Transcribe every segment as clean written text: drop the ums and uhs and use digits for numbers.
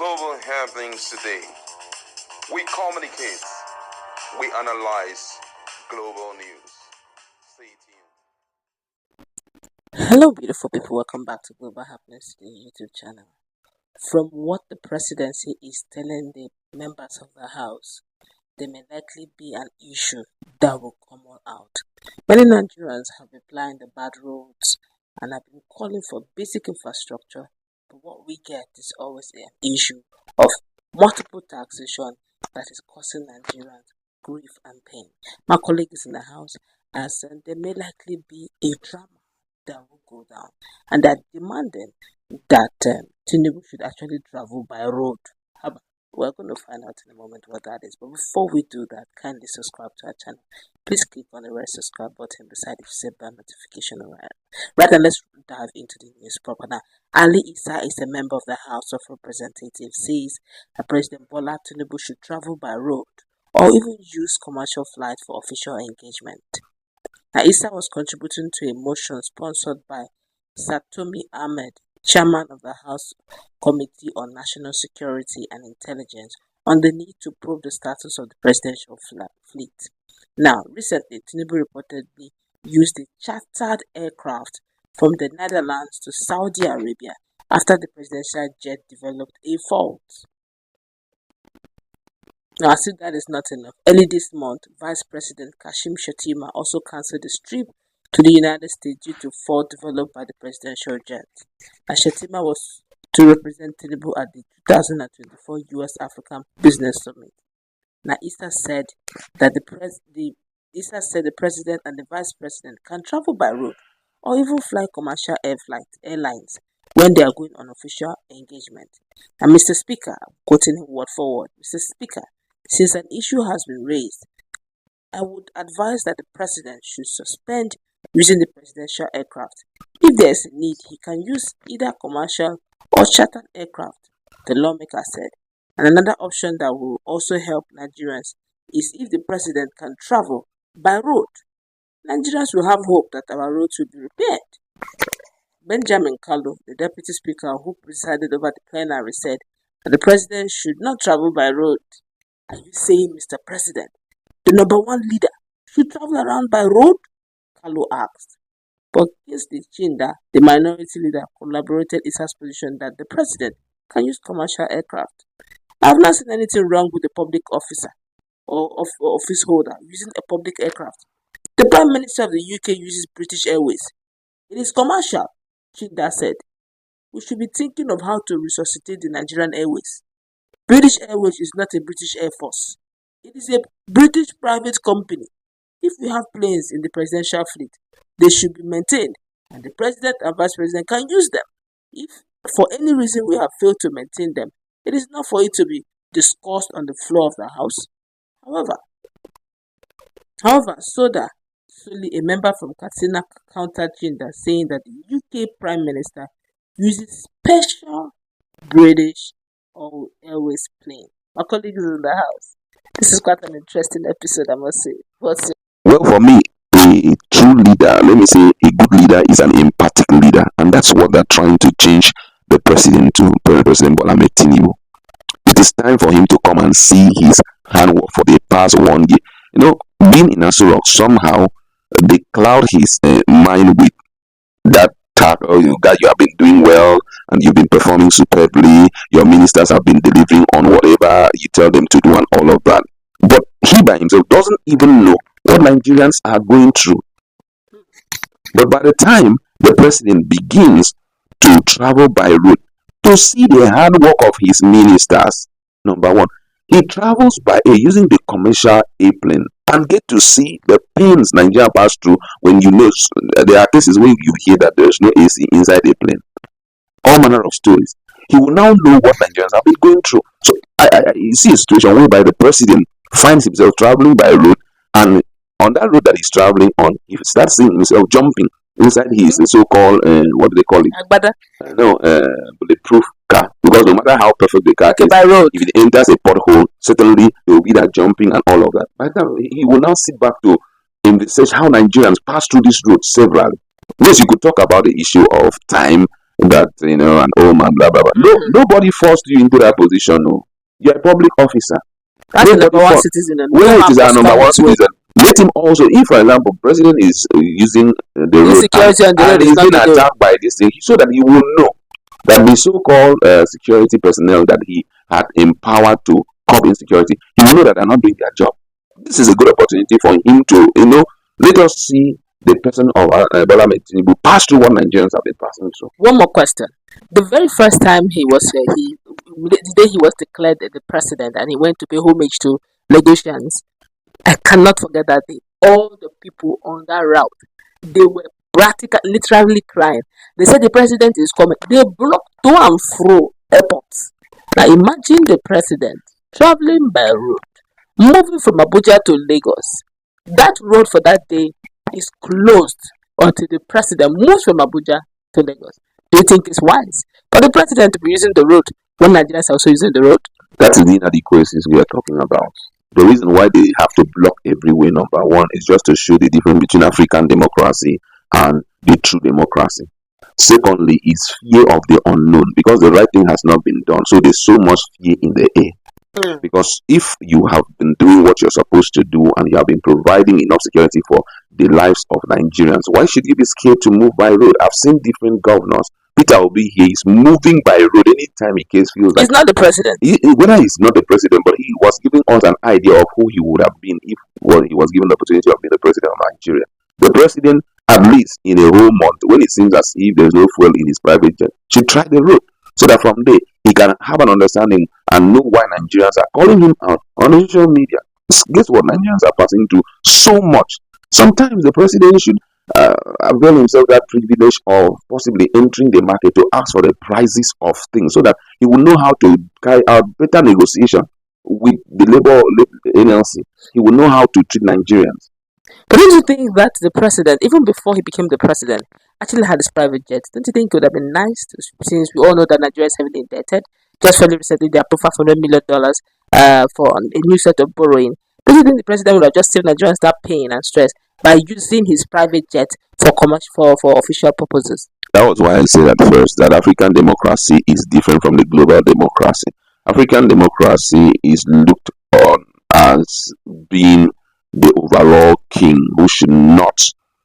global happenings today. We communicate, we analyze global news. Stay tuned. Hello, beautiful people. Welcome back to Global Happiness Today YouTube channel. From what the presidency is telling the members of the House, there may likely be an issue that will come all out. Many Nigerians have been plying the bad roads and have been calling for basic infrastructure, but what we get is always an issue of multiple taxation that is causing Nigerians grief and pain. My colleague is in the House, as there may likely be a drama that will go down, and they're demanding that Tinubu should actually travel by road. We're going to find out in a moment what that is. But before we do that, kindly subscribe to our channel. Please click on the red subscribe button beside the save bell notification. Right, and let's dive into the news proper now. Ali Issa is a member of the House of Representatives, says that President Bola Tinubu should travel by road or even use commercial flight for official engagement. Now, Issa was contributing to a motion sponsored by Satomi Ahmed, chairman of the House Committee on National Security and Intelligence, on the need to probe the status of the presidential fleet. Now, recently, Tinubu reportedly used a chartered aircraft from the Netherlands to Saudi Arabia after the presidential jet developed a fault. Now, as if that is not enough, early this month, Vice President Kashim Shettima also cancelled a trip to the United States due to fault developed by the presidential jet. And Shettima was to represent Tinubu at the 2024 U.S. African Business Summit. Now, Issa said that the president and the vice president can travel by road or even fly commercial airlines when they are going on official engagement. And Mr. Speaker, quoting him word for word, Mr. Speaker, since an issue has been raised, I would advise that the president should suspend using the presidential aircraft. If there is a need, he can use either commercial or chartered aircraft, the lawmaker said. And another option that will also help Nigerians is if the president can travel by road. Nigerians will have hope that our roads will be repaired. Benjamin Kalu, the deputy speaker who presided over the plenary, said that the president should not travel by road. Are you saying, Mr. President, the number one leader should travel around by road? Kalu asked. But Kingsley Chinda, the minority leader, collaborated Issa's position that the president can use commercial aircraft. I have not seen anything wrong with a public officer or office holder using a public aircraft. The Prime Minister of the UK uses British Airways. It is commercial, Chinda said. We should be thinking of how to resuscitate the Nigerian Airways. British Airways is not a British Air Force. It is a British private company. If we have planes in the presidential fleet, they should be maintained, and the president and vice president can use them. If for any reason we have failed to maintain them, it is not for it to be discussed on the floor of the House. However, Soda Suli, a member from Katsina, countered Chinda, saying that the UK Prime Minister uses special British Airways plane. My colleagues in the House. This is quite an interesting episode, I must say. Well, for me, a true leader, let me say a good leader is an empathic leader, and that's what they're trying to change the president to, President Bola Tinubu. It is time for him to come and see his handwork for the past 1 year. You know, being in Uproar, somehow they cloud his mind with that talk, that you have been doing well and you've been performing superbly, your ministers have been delivering on whatever you tell them to do and all of that. But he by himself doesn't even know what Nigerians are going through. But by the time the president begins to travel by road to see the hard work of his ministers, number one, he travels by using the commercial airplane and get to see the pains Nigeria pass through when you know there are cases where you hear that there is no AC inside a plane. All manner of stories. He will now know what Nigerians have been going through. So you see a situation whereby the president finds himself traveling by road, and on that road that he's traveling on, he starts seeing himself jumping inside his so-called, what do they call it? Bulletproof car. Because no matter how perfect the car is, by road, if it enters a pothole, certainly there will be that jumping and all of that. By the time he will now sit back to envisage how Nigerians pass through this road severally. Yes, you could talk about the issue of time that an old man, blah blah blah. No, nobody forced you into that position. No, you're a public officer. That's the Nobody number one for citizen. And where no it man is our must number come one his way. citizen. Let him also, if for example, president is using the road Insecurity on the road and is he's not being the deal. attacked by this thing, so that he will know that the so-called security personnel that he had empowered to curb insecurity, he will know that they're not doing their job. This is a good opportunity for him to, let us see the person of Bola Ahmed Tinubu pass through what Nigerians have been passing through. One more question. The very first time the day he was declared the president and he went to pay homage to Lagosians, I cannot forget that day. All the people on that route, they were literally crying. They said the president is coming. They blocked to and fro airports. Now imagine the president traveling by road, moving from Abuja to Lagos. That road for that day is closed until the president moves from Abuja to Lagos. Do you think it's wise for the president to be using the road when Nigerians are also using the road? That is the inadequacies we are talking about. The reason why they have to block every way, number one, is just to show the difference between African democracy and the true democracy. Secondly, is fear of the unknown, because the right thing has not been done. So there's so much fear in the air. Because if you have been doing what you're supposed to do and you have been providing enough security for the lives of Nigerians, why should you be scared to move by road? I've seen different governors. Peter Obi here is moving by road anytime he feels like. He's not the president. Whether he's not the president, but he was giving us an idea of who he would have been if he was given the opportunity of being the president of Nigeria. The president, at least in a whole month, when it seems as if there's no fuel in his private jet, should try the road, so that from there he can have an understanding and know why Nigerians are calling him out on social media. Guess what? Nigerians are passing through so much. Sometimes the president should avail himself that privilege of possibly entering the market to ask for the prices of things, so that he will know how to carry out better negotiation with the labor NLC. He will know how to treat Nigerians. But don't you think that the president, even before he became the president, actually had his private jet? Don't you think it would have been nice, since we all know that Nigeria is heavily indebted? Just fairly recently, they approved $500 million for a new set of borrowing. Don't you think the president would have just saved Nigerians that pain and stress by using his private jet for official purposes? That was why I said at first that African democracy is different from the global democracy. African democracy is looked on as being the overall king who should not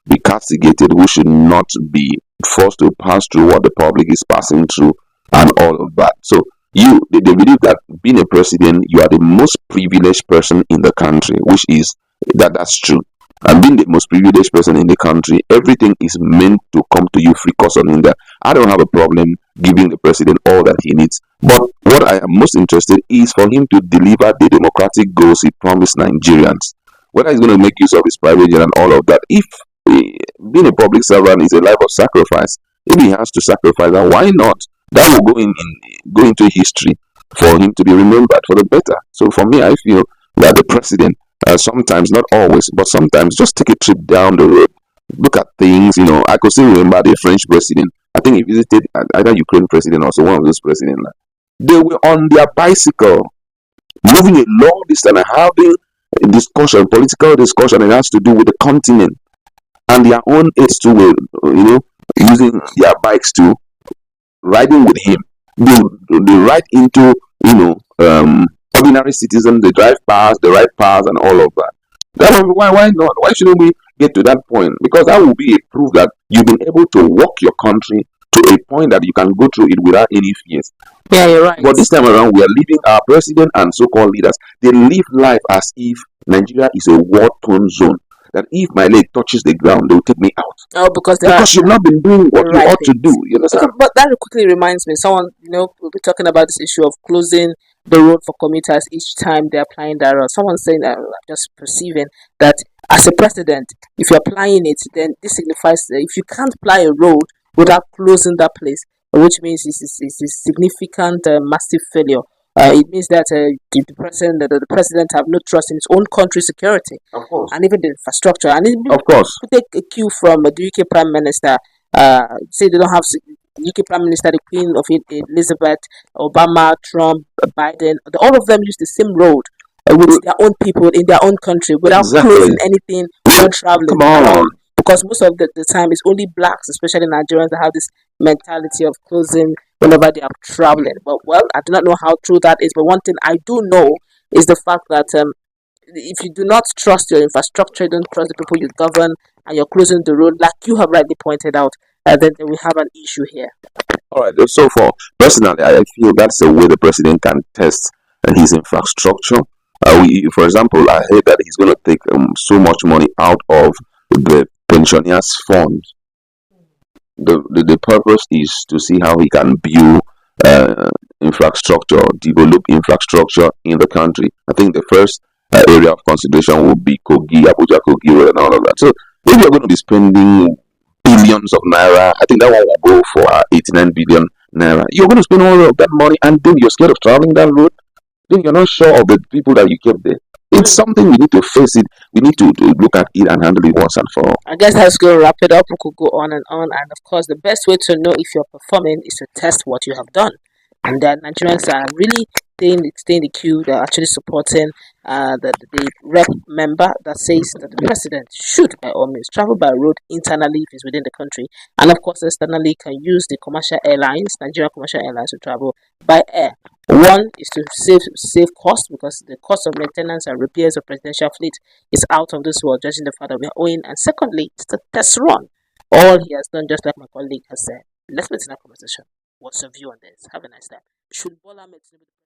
be castigated, who should not be forced to pass through what the public is passing through and all of that. So they believe that being a president, you are the most privileged person in the country, which is that's true. And being the most privileged person in the country, everything is meant to come to you free cost on that. I don't have a problem giving the president all that he needs. But what I am most interested is for him to deliver the democratic goals he promised Nigerians. Whether he's going to make use of his private jet and all of that. If being a public servant is a life of sacrifice, if he has to sacrifice that, why not? That will go into history for him to be remembered for the better. So for me, I feel that the president, sometimes, not always, but sometimes, just take a trip down the road, look at things. I could still remember the French president. I think he visited either Ukraine president or so one of those presidents. They were on their bicycle, moving a long distance and having a discussion, political discussion, and it has to do with the continent. And their own aides too were, using their bikes too, riding with him. They ride into, ordinary citizens. They drive past, they ride past, and all of that. Why not? Why shouldn't we get to that point? Because that will be a proof that you've been able to walk your country to a point that you can go through it without any fears. Yeah, you're right. But this time around, we are leaving our president and so-called leaders. They live life as if Nigeria is a war-torn zone. That if my leg touches the ground, they will take me out. Oh, because you've not been doing what you ought to do. You understand? But that quickly reminds me, someone, we'll be talking about this issue of closing the road for commuters each time they're applying that road. Someone saying that, just perceiving that as a president, if you're applying it, then this signifies that if you can't apply a road without closing that place, which means it's a significant, massive failure. It means that the president have no trust in his own country's security, of course, and even the infrastructure. And of course, take a cue from the UK Prime Minister. Say they don't have UK Prime Minister, the Queen of Elizabeth, Obama, Trump, Biden. All of them use the same road with their own people in their own country without closing anything, without traveling. Come on. because most of the time it's only blacks, especially Nigerians, that have this mentality of closing whenever they are traveling. But well, I do not know how true that is. But one thing I do know is the fact that if you do not trust your infrastructure, you don't trust the people you govern, and you're closing the road, like you have rightly pointed out, then we have an issue here. All right. So for personally, I feel that's the way the president can test his infrastructure. For example, I heard that he's going to take so much money out of the pensioners' fund. The purpose is to see how he can build infrastructure, develop infrastructure in the country. I think the first area of consideration would be Kogi, Abuja, Kogi, Road, and all of that. So if you're going to be spending billions of naira, I think that one will go for 89 billion naira. You're going to spend all of that money, and then you're scared of traveling that road. Then you're not sure of the people that you kept there. It's something we need to face it. We need to look at it and handle it once and for all. I guess that's going to wrap it up. We could go on. And of course, the best way to know if you're performing is to test what you have done. And that Nigerians are really staying the queue. They're actually supporting the rep member that says that the president should, by all means, travel by road internally if he's within the country. And of course, externally, can use the commercial airlines, Nigerian commercial airlines, to travel by air. One is to save cost, because the cost of maintenance and repairs of presidential fleet is out of this world, judging the fact that we are owing. And secondly, it's the test run. All he has done, just like my colleague has said. Let's meet in that conversation. What's your view on this? Have a nice time. Should Bola Ahmed Tinubu